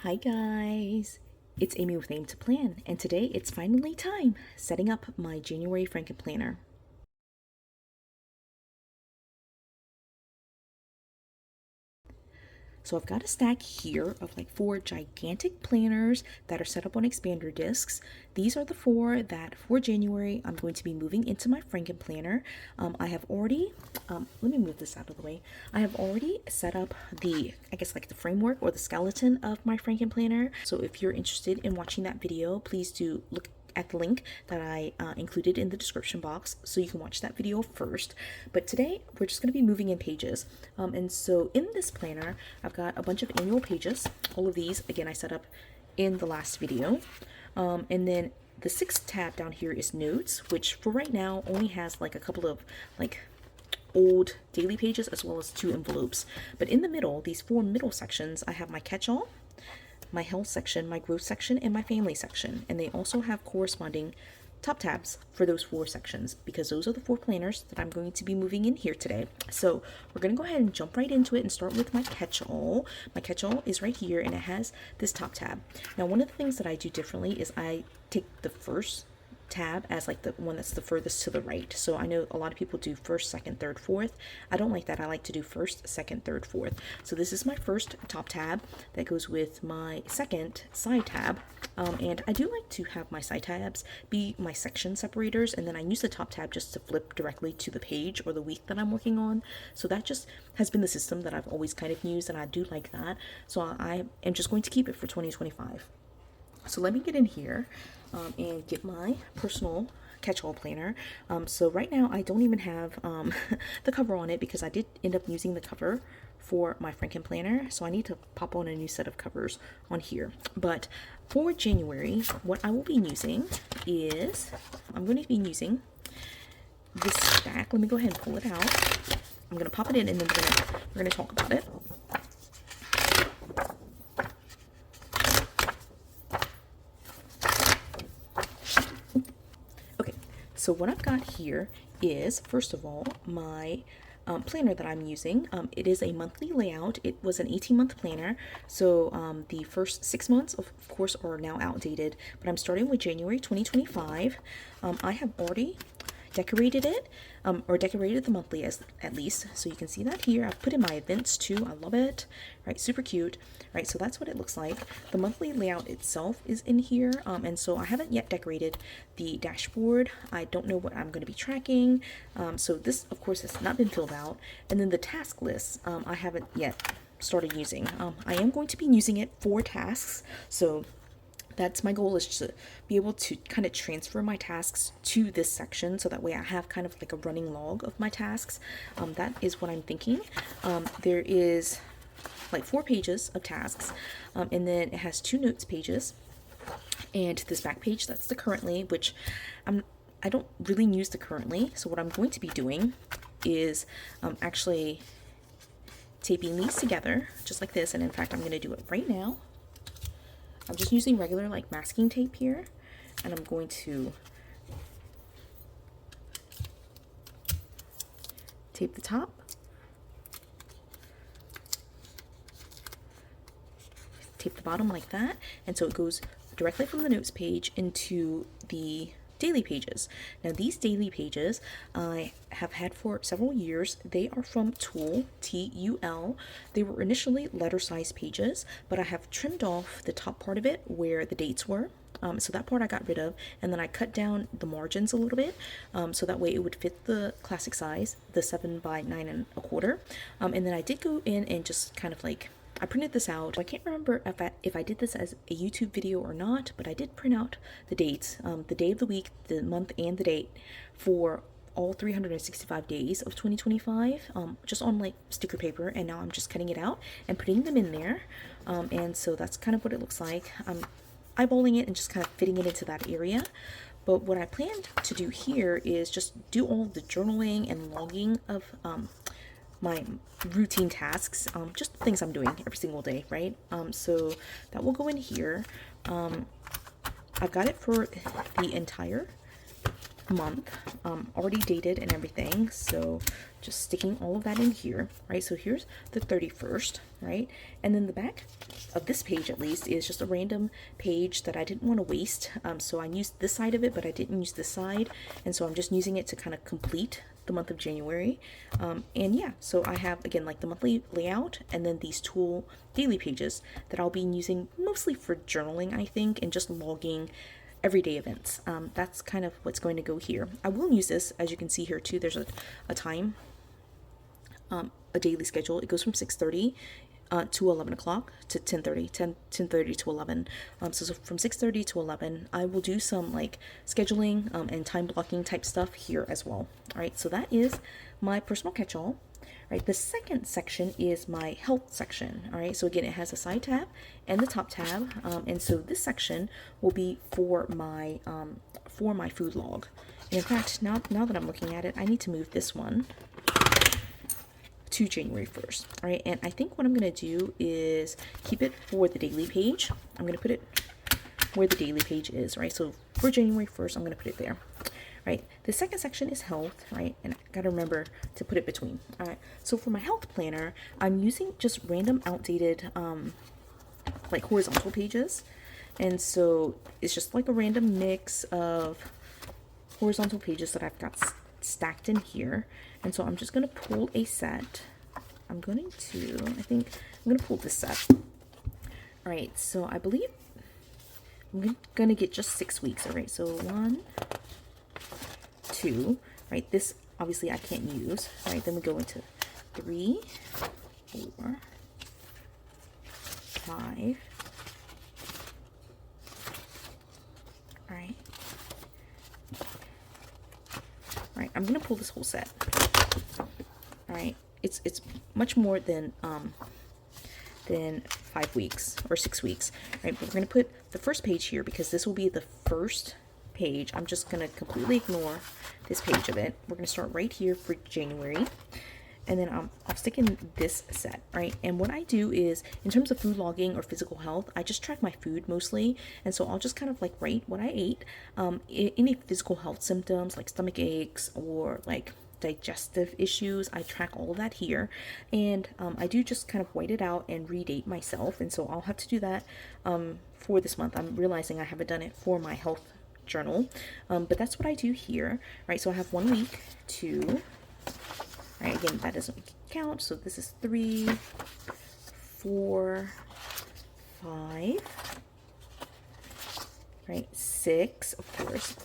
Hi guys, it's Amy with Aim to Plan, and today it's finally time setting up my January Frankenplanner. So I've got a stack here of like 4 gigantic planners that are set up on expander discs. These are the 4 that for January I'm going to be moving into my Frankenplanner. I have already, let me move this out of the way. I have already set up the, I guess like the framework or the skeleton of my Frankenplanner. So if you're interested in watching that video, please do look at the link that I included in the description box so you can watch that video first. But today we're just going to be moving in pages, and so in this planner I've got a bunch of annual pages. All of these again I set up in the last video, and then the 6th tab down here is notes, which for right now only has like a couple of like old daily pages as well as 2 envelopes. But in the middle, these 4 middle sections, I have my catch-all, my health section, my growth section, and my family section. And they also have corresponding top tabs for those 4 sections because those are the 4 planners that I'm going to be moving in here today. So we're going to go ahead and jump right into it and start with my catch-all. My catch-all is right here and it has this top tab. Now one of the things that I do differently is I take the first tab as like the one that's the furthest to the right. So I know a lot of people do first, second, third, fourth. I don't like that. I like to do first, second, third, fourth. So this is my first top tab that goes with my second side tab. And I do like to have my side tabs be my section separators, and then I use the top tab just to flip directly to the page or the week that I'm working on. So that just has been the system that I've always kind of used, and I do like that. So I am just going to keep it for 2025. So let me get in here and get my personal catch-all planner. So right now I don't even have the cover on it because I did end up using the cover for my Frankenplanner. So I need to pop on a new set of covers on here. But for January, what I will be using is, I'm going to be using this stack. Let me go ahead and pull it out. I'm going to pop it in and then we're going to talk about it. So what I've got here is, first of all, my planner that I'm using. It is a monthly layout. It was an 18-month planner. So the first 6 months, of course, are now outdated, but I'm starting with January 2025. I have already decorated it, or decorated the monthly at least. So you can see that here. I've put in my events too. I love it. Right, super cute. Right, so that's what it looks like. The monthly layout itself is in here, and so I haven't yet decorated the dashboard. I don't know what I'm going to be tracking. So this, of course, has not been filled out. And then the task list, I haven't yet started using. I am going to be using it for tasks. So that's my goal, is to be able to kind of transfer my tasks to this section so that way I have kind of like a running log of my tasks. That is what I'm thinking. There is like 4 pages of tasks, and then it has 2 notes pages and this back page, that's the currently, which I don't really use the currently. So what I'm going to be doing is actually taping these together just like this, and in fact I'm going to do it right now. I'm just using regular like masking tape here, and I'm going to tape the top, tape the bottom like that, and so it goes directly from the notes page into the daily pages. Now these daily pages I have had for several years. They are from Tulle, T-U-L. They were initially letter size pages, but I have trimmed off the top part of it where the dates were. So that part I got rid of, and then I cut down the margins a little bit, so that way it would fit the classic size, the 7 by 9 1/4. And then I did go in and just kind of like, I printed this out. I can't remember if I did this as a YouTube video or not, but I did print out the dates, the day of the week, the month, and the date for all 365 days of 2025, just on like sticker paper, and now I'm just cutting it out and putting them in there. And so that's kind of what it looks like. I'm eyeballing it and just kind of fitting it into that area. But what I planned to do here is just do all the journaling and logging of my routine tasks, just things I'm doing every single day, right? So that will go in here. I've got it for the entire month, already dated and everything. So just sticking all of that in here, right? So here's the 31st, right? And then the back of this page, at least, is just a random page that I didn't want to waste. So I used this side of it, but I didn't use this side. And so I'm just using it to kind of complete the month of January. And yeah, so I have, again, like the monthly layout and then these tool daily pages that I'll be using mostly for journaling, I think, and just logging everyday events. That's kind of what's going to go here. I will use this, as you can see here too. There's a time, a daily schedule. It goes from 6:30 to 11 o'clock to 10:30, 10:30 to 11. So from 6:30 to 11, I will do some like scheduling and time blocking type stuff here as well. All right, so that is my personal catch-all. Right, the second section is my health section. All right, so again, it has a side tab and the top tab, and so this section will be for my food log. And in fact, now that I'm looking at it, I need to move this one to January 1st. All right, and I think what I'm gonna do is keep it for the daily page. I'm gonna put it where the daily page is. Right, so for January 1st, I'm gonna put it there. Right, the second section is health, right, and I gotta remember to put it between. All right, so for my health planner, I'm using just random outdated like horizontal pages, and so it's just like a random mix of horizontal pages that I've got stacked in here. And so I'm just gonna pull a set. I think I'm gonna pull this set. All right, so I believe I'm gonna get just 6 weeks. All right, so 1, 2, right? This obviously I can't use, right? Then we go into 3, 4, 5. All right. All right, I'm gonna pull this whole set. All right, it's much more than 5 weeks or 6 weeks. All right, but we're gonna put the first page here because this will be the first page. I'm just gonna completely ignore this page of it. We're gonna start right here for January, and then I'll stick in this set, right? And what I do is, in terms of food logging or physical health, I just track my food mostly, and so I'll just kind of like write what I ate. Any physical health symptoms like stomach aches or like digestive issues, I track all of that here, and I do just kind of white it out and redate myself, and so I'll have to do that for this month. I'm realizing I haven't done it for my health journal, but that's what I do here, right? So I have 1 week, 2, right? Again, that doesn't count, so this is 3, 4, 5, right? 6, of course,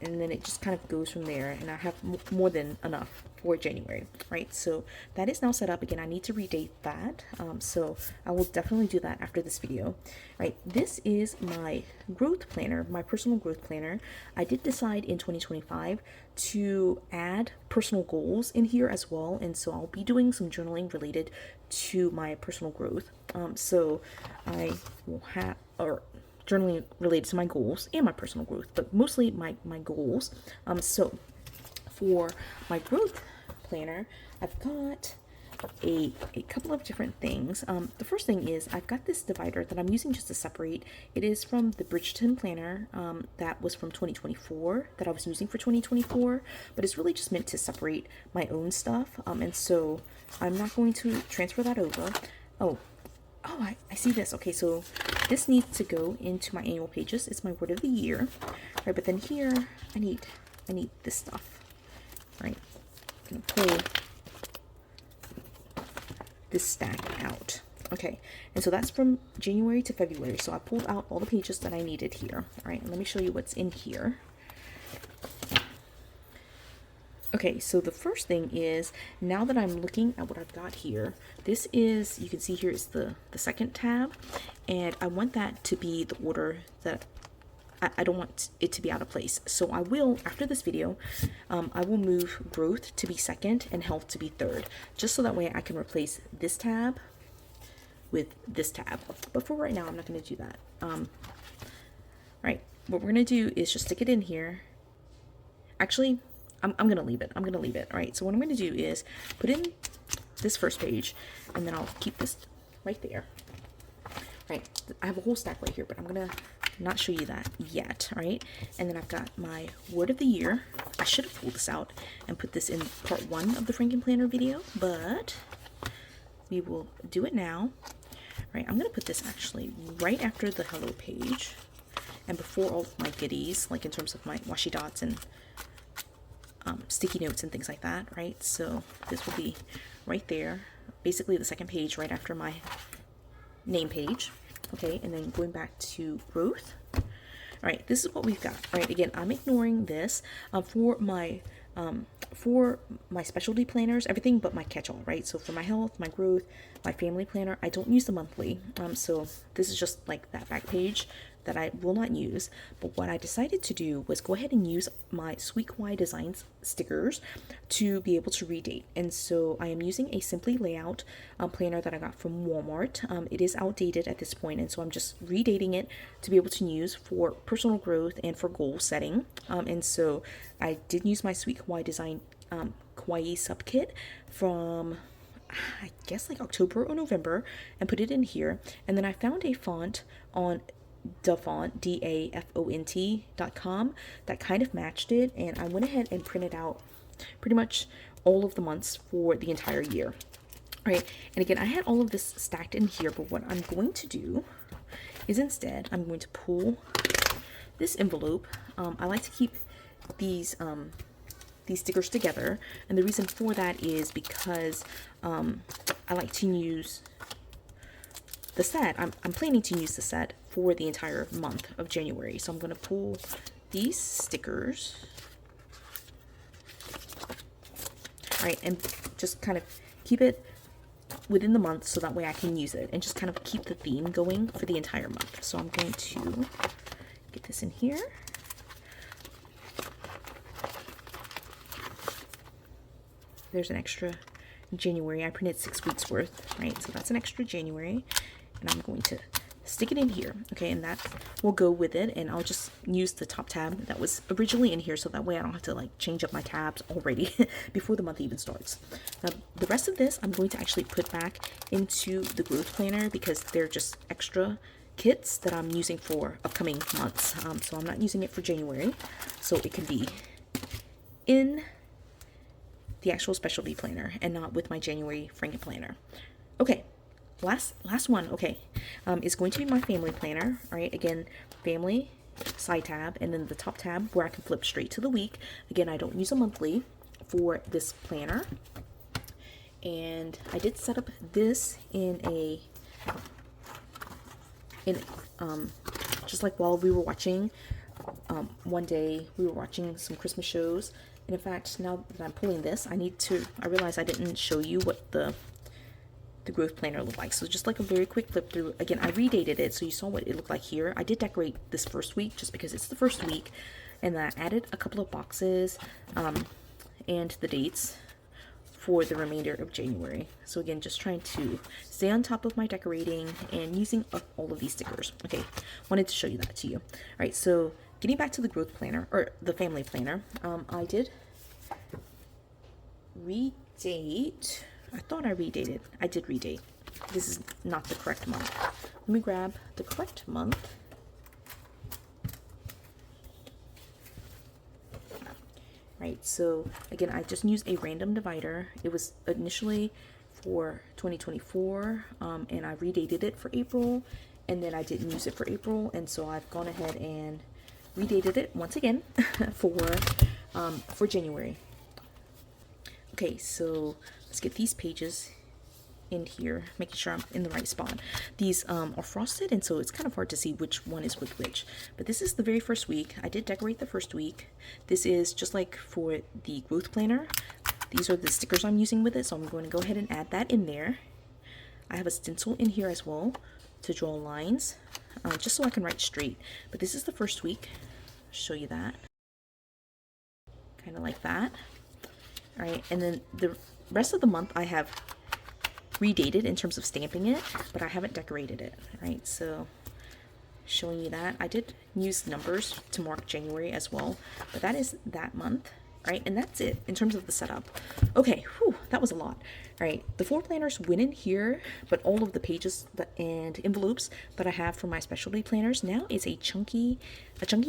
and then it just kind of goes from there, and I have more than enough for January, right? So that is now set up. Again, I need to redate that, so I will definitely do that after this video, right? This is my growth planner, my personal growth planner. I did decide in 2025 to add personal goals in here as well, and so I'll be doing some journaling related to my personal growth. So I will have, or journaling related to my goals and my personal growth, but mostly my goals. So for my growth planner, I've got a couple of different things. The first thing is I've got this divider that I'm using just to separate. It is from the Bridgerton planner that was from 2024 that I was using for 2024, but it's really just meant to separate my own stuff. And so I'm not going to transfer that over. Oh, I see this. Okay, so this needs to go into my annual pages. It's my word of the year, right? But then here, I need this stuff, right? I'm gonna pull this stack out. Okay, and so that's from January to February. So I pulled out all the pages that I needed here. All right, and let me show you what's in here. Okay, so the first thing is, now that I'm looking at what I've got here, this is, you can see here is the second tab, and I want that to be the order that I don't want it to be out of place. So I will, after this video, I will move growth to be second and health to be third, just so that way I can replace this tab with this tab. But for right now, I'm not going to do that. Right, what we're going to do is just stick it in here. Actually, I'm going to leave it. I'm going to leave it. All right, so what I'm going to do is put in this first page, and then I'll keep this right there. Right, I have a whole stack right here, but I'm going to not show you that yet, right? And then I've got my word of the year. I should have pulled this out and put this in part 1 of the Frankenplanner video, but we will do it now. Right, I'm gonna put this actually right after the hello page and before all of my goodies, like in terms of my washi dots and sticky notes and things like that, right? So this will be right there, basically the second page right after my name page. Okay, and then going back to growth. All right, this is what we've got. All right, again, I'm ignoring this for my specialty planners, everything but my catch-all, right? So for my health, my growth, my family planner, I don't use the monthly. So this is just like that back page that I will not use. But what I decided to do was go ahead and use my Sweet Kawaii Designs stickers to be able to redate. And so I am using a Simply Layout planner that I got from Walmart. It is outdated at this point, and so I'm just redating it to be able to use for personal growth and for goal setting. And so I did use my Sweet Kawaii Design Kawaii sub kit from I guess like October or November and put it in here. And then I found a font on Dafont, DAFONT.com that kind of matched it, and I went ahead and printed out pretty much all of the months for the entire year. Right, and again, I had all of this stacked in here, but what I'm going to do is instead I'm going to pull this envelope. I like to keep these stickers together, and the reason for that is because I like to use the set. I'm planning to use the set for the entire month of January. So I'm going to pull these stickers, right, and just kind of keep it within the month so that way I can use it and just kind of keep the theme going for the entire month. So I'm going to get this in here. There's an extra January. I printed 6 weeks worth, right? So that's an extra January. And I'm going to stick it in here, okay? And that will go with it. And I'll just use the top tab that was originally in here so that way I don't have to like change up my tabs already before the month even starts. Now, the rest of this I'm going to actually put back into the growth planner because they're just extra kits that I'm using for upcoming months. So I'm not using it for January. So it can be in the actual specialty planner and not with my January Frankenplanner. Okay, last one, okay, is going to be my family planner. All right, again, family, side tab, and then the top tab where I can flip straight to the week. Again, I don't use a monthly for this planner. And I did set up this in just like while we were watching, one day we were watching some Christmas shows. And in fact, now that I'm pulling this, I realized I didn't show you what the growth planner looked like. So just like a very quick flip through. Again, I redated it so you saw what it looked like here. I did decorate this first week just because it's the first week. And then I added a couple of boxes and the dates for the remainder of January. So again, just trying to stay on top of my decorating and using up all of these stickers. Okay, wanted to show you that to you. All right, so getting back to the growth planner, or the family planner, I did redate. I thought I redated. I did redate. This is not the correct month. Let me grab the correct month. Right, so again, I just used a random divider. It was initially for 2024, and I redated it for April, and then I didn't use it for April, and so I've gone ahead and redated it once again for January. Okay, so let's get these pages in here, making sure I'm in the right spot. These are frosted, and so it's kind of hard to see which one is with which. But this is the very first week. I did decorate the first week. This is just like for the growth planner. These are the stickers I'm using with it, so I'm going to go ahead and add that in there. I have a stencil in here as well to draw lines, just so I can write straight. But this is the first week. I'll show you that. Kind of like that. All right, and then the rest of the month I have redated in terms of stamping it, but I haven't decorated it, right? So showing you that. I did use numbers to mark January as well, but that is that month. right? And that's it in terms of the setup. Okay, whew, that was a lot. All right, the 4 planners went in here, but all of the pages and envelopes that I have for my specialty planners now is a chunky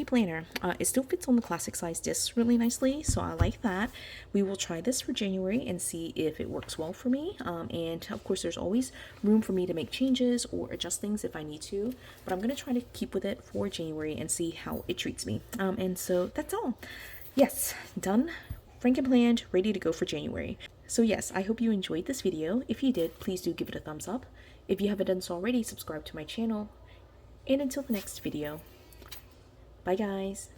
planner. It still fits on the classic size discs really nicely, so I like that. We will try this for January and see if it works well for me. And of course, there's always room for me to make changes or adjust things if I need to, but I'm gonna try to keep with it for January and see how it treats me. And so that's all. Yes, done. Frankenplanned, ready to go for January. So yes, I hope you enjoyed this video. If you did, please do give it a thumbs up. If you haven't done so already, subscribe to my channel. And until the next video, bye guys.